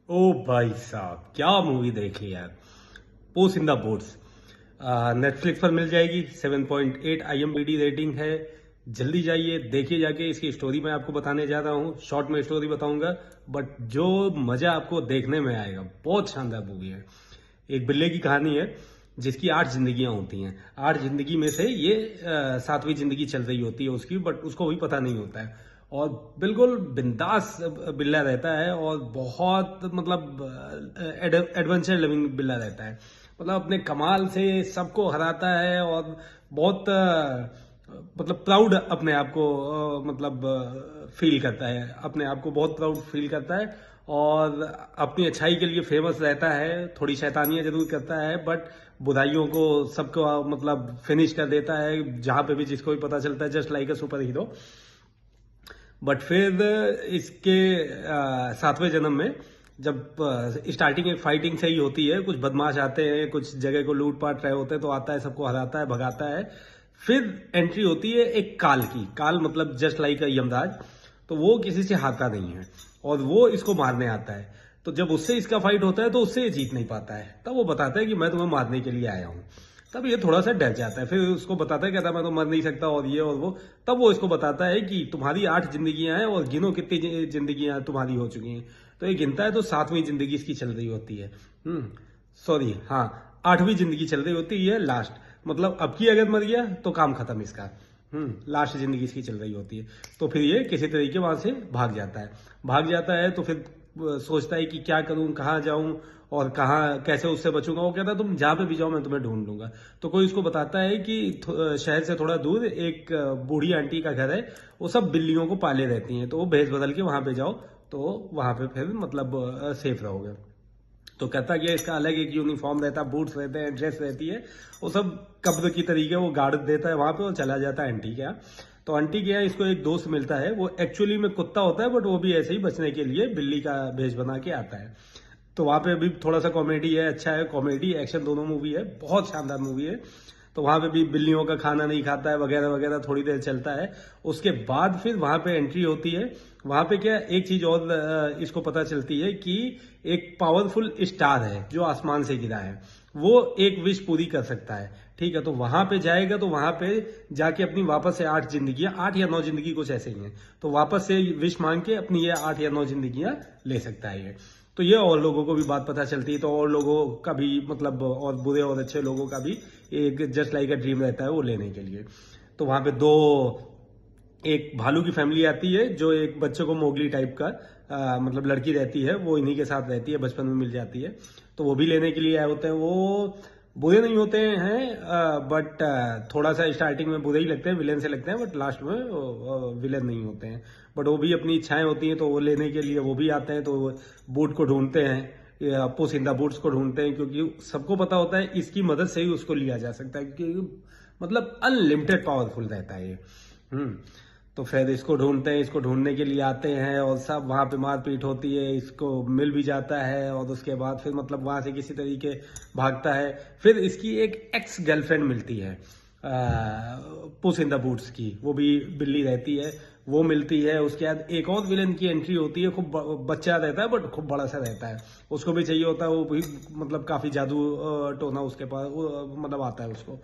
ओ भाई साहब, क्या मूवी देख ली यार। पुस इन द बूट्स नेटफ्लिक्स पर मिल जाएगी। 7.8 IMDb रेटिंग है। जल्दी जाइए देखिए जाके। इसकी स्टोरी मैं आपको बताने जा रहा हूँ। शॉर्ट में स्टोरी बताऊंगा, बट जो मजा आपको देखने में आएगा, बहुत शानदार मूवी है। एक बिल्ले की कहानी है जिसकी 8 जिंदगियां होती हैं। 8 जिंदगी में से ये 7वीं जिंदगी चल रही होती है उसकी, बट उसको भी पता नहीं होता है। और बिल्कुल बिंदास बिल्ला रहता है और बहुत मतलब एडवेंचर लविंग बिल्ला रहता है। मतलब अपने कमाल से सबको हराता है और बहुत मतलब प्राउड अपने आप को मतलब फील करता है। अपने आप को बहुत प्राउड फील करता है और अपनी अच्छाई के लिए फेमस रहता है। थोड़ी शैतानियां जरूर करता है, बट बुराइयों को सबको मतलब फिनिश कर देता है जहां पे भी जिसको भी पता चलता है, just like a super hero. But फिर इसके 7वें जन्म में जब स्टार्टिंग एक फाइटिंग से ही होती है, कुछ बदमाश आते हैं, कुछ जगह को लूट पाट रहे होते हैं, तो आता है, सबको हराता है, भगाता है। फिर एंट्री होती है एक काल की। काल मतलब जस्ट लाइक यमराज। तो वो किसी से हारता नहीं है और वो इसको मारने आता है। तो जब उससे इसका फाइट होता है तो उससे ये जीत नहीं पाता है। तब वो बताता है कि मैं तुम्हें मारने के लिए आया हूं। तब ये थोड़ा सा डर जाता है। फिर उसको बताता है, कहता है मैं तो मर नहीं सकता और ये और वो। तब वो इसको बताता है कि तुम्हारी 8 जिंदगियां हैं और गिनो कितनी जिंदगियां तुम्हारी हो चुकी हैं। तो ये गिनता है तो 7वीं जिंदगी इसकी चल रही होती है। सॉरी, हाँ, 8वीं जिंदगी चल रही होती है, लास्ट। मतलब अब की अगर मर गया तो काम खत्म इसका। लास्ट जिंदगी इसकी चल रही होती है। तो फिर ये किसी तरीके वहां से भाग जाता है। भाग जाता है तो फिर सोचता है कि क्या करूं, कहाँ जाऊं और कहाँ कैसे उससे बचूंगा। वो कहता है तुम जहां पे भी जाओ मैं तुम्हें ढूंढ लूंगा। तो कोई उसको बताता है कि शहर से थोड़ा दूर एक बूढ़ी आंटी का घर है। वो सब बिल्लियों को पाले रहती हैं, तो वो भेष बदल के वहां पे जाओ तो वहां पे फिर मतलब सेफ रहोगे। तो कहता कि इसका अलग एक यूनिफॉर्म रहता है, बूट्स रहते हैं, ड्रेस रहती है। वो सब कब्र की तरीके वो गार्ड देता है वहां पे और चला जाता है आंटी के यहाँ। तो आंटी के यहाँ इसको एक दोस्त मिलता है। वो एक्चुअली में कुत्ता होता है, बट वो भी ऐसे ही बचने के लिए बिल्ली का भेष बना के आता है। तो वहां पे भी थोड़ा सा कॉमेडी है, अच्छा है, कॉमेडी एक्शन दोनों मूवी है, बहुत शानदार मूवी है। तो वहां पे भी बिल्लियों का खाना नहीं खाता है वगैरह वगैरह, थोड़ी देर चलता है। उसके बाद फिर वहां पे एंट्री होती है। वहां पे क्या एक चीज और इसको पता चलती है कि एक पावरफुल स्टार है जो आसमान से गिरा है। वो एक विश पूरी कर सकता है। ठीक है, तो वहां पे जाएगा तो वहां पे जाके अपनी वापस से 8 जिंदगियां, 8 या 9 जिंदगी कुछ ऐसे ही हैं, तो वापस से विश मांग के अपनी ये 8 या 9 जिंदगियां ले सकता है ये। तो ये और लोगों को भी बात पता चलती है, तो और लोगों का भी मतलब और बुरे और अच्छे लोगों का भी एक जस्ट लाइक अ ड्रीम रहता है वो लेने के लिए। तो वहां पे एक भालू की फैमिली आती है जो एक बच्चे को मोगली टाइप का मतलब लड़की रहती है, वो इन्हीं के साथ रहती है, बचपन में मिल जाती है। तो वो भी लेने के लिए आए होते हैं। वो बुरे नहीं होते हैं, बट थोड़ा सा स्टार्टिंग में बुरे ही लगते हैं, विलेन से लगते हैं, बट लास्ट में विलेन नहीं होते हैं। बट वो भी अपनी इच्छाएं होती हैं, तो वो लेने के लिए वो भी आते हैं। तो बूट को ढूंढते हैं, पुस इन द बूट्स को ढूंढते हैं, क्योंकि सबको पता होता है इसकी मदद से ही उसको लिया जा सकता है, क्योंकि मतलब अनलिमिटेड पावरफुल रहता है ये। तो फिर इसको ढूंढते हैं, इसको ढूंढने के लिए आते हैं और सब वहां पे मारपीट होती है, इसको मिल भी जाता है और उसके बाद फिर मतलब वहां से किसी तरीके भागता है। फिर इसकी एक एक्स गर्लफ्रेंड मिलती है पुस इन द बूट्स की, वो भी बिल्ली रहती है, वो मिलती है। उसके बाद एक और विलेन की एंट्री होती है, खूब बच्चा रहता है बट खूब बड़ा सा रहता है, उसको भी चाहिए होता है, वो भी मतलब काफी जादू टोना उसके पास मतलब आता है उसको।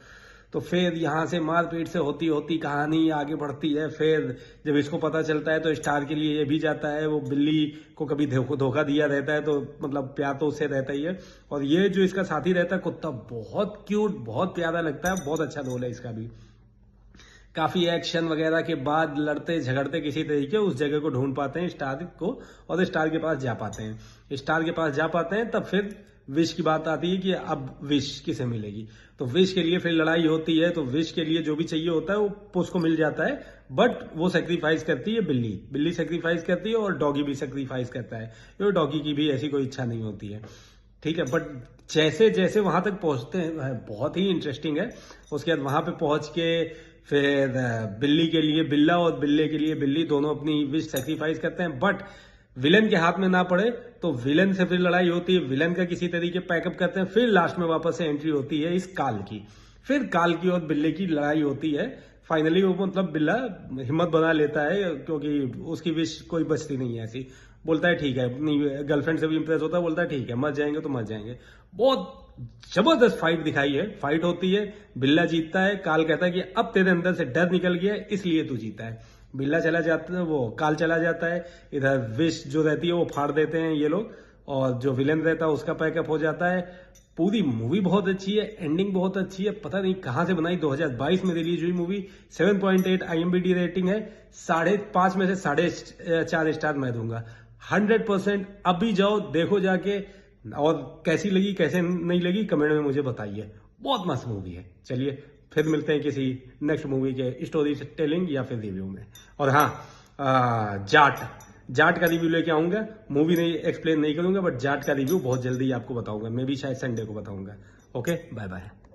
तो फिर यहाँ से मारपीट से होती होती कहानी आगे बढ़ती है। फिर जब इसको पता चलता है तो स्टार के लिए ये भी जाता है। वो बिल्ली को कभी धोखा दिया रहता है, तो मतलब प्यार तो उससे रहता ही है। और ये जो इसका साथी रहता है कुत्ता, बहुत क्यूट, बहुत प्यारा लगता है, बहुत अच्छा रोल है इसका भी। काफी एक्शन वगैरह के बाद लड़ते झगड़ते किसी तरीके उस जगह को ढूंढ पाते हैं स्टार को, और स्टार के पास जा पाते हैं। स्टार के पास जा पाते हैं तब फिर विश की बात आती है कि अब विश किसे मिलेगी। तो विश के लिए फिर लड़ाई होती है। तो विश के लिए जो भी चाहिए होता है वो पुस को मिल जाता है, बट वो सेक्रीफाइस करती है बिल्ली सेक्रीफाइस करती है और डॉगी भी सेक्रीफाइस करता है, क्योंकि डॉगी की भी ऐसी कोई इच्छा नहीं होती है। ठीक है, बट जैसे जैसे वहां तक पहुंचते हैं बहुत ही इंटरेस्टिंग है। उसके बाद वहां पे पहुंच के फिर बिल्ली के लिए बिल्ला और बिल्ले के लिए बिल्ली दोनों अपनी विश सेक्रीफाइस करते हैं, बट विलन के हाथ में ना पड़े। तो विलन से फिर लड़ाई होती है, विलन का किसी तरीके पैकअप करते हैं। फिर लास्ट में वापस से एंट्री होती है इस काल की। फिर काल की और बिल्ले की लड़ाई होती है। फाइनली वो मतलब बिल्ला हिम्मत बना लेता है, क्योंकि उसकी विश कोई बचती नहीं है ऐसी। बोलता है ठीक है, अपनी गर्लफ्रेंड से भी इंप्रेस होता है, बोलता है ठीक है मर जाएंगे तो मर जाएंगे। बहुत जबरदस्त फाइट दिखाई है। फाइट होती है, बिल्ला जीतता है, काल कहता है कि अब तेरे अंदर से डर निकल गया है इसलिए तू जीता है। बिल्ला चला जाता है, वो काल चला जाता है, इधर विश जो रहती है वो फाड़ देते हैं ये लोग, और जो विलेन रहता है उसका पैकअप हो जाता है। पूरी मूवी बहुत अच्छी है, एंडिंग बहुत अच्छी है, पता नहीं कहां से बनाई, 2022 में रिलीज हुई मूवी। 7.8 IMDb रेटिंग है, 5.5 में से 4.5 स्टार मैं दूंगा। 100% अभी जाओ देखो जाके, और कैसी लगी कैसे नहीं लगी कमेंट में मुझे बताइए। बहुत मस्त मूवी है। चलिए फिर मिलते हैं किसी नेक्स्ट मूवी के स्टोरी टेलिंग या फिर रिव्यू में। और हाँ, जाट का रिव्यू लेके आऊंगा। मूवी नहीं एक्सप्लेन नहीं करूंगा, बट जाट का रिव्यू बहुत जल्दी आपको बताऊंगा। मैं भी शायद संडे को बताऊंगा। Okay, bye bye.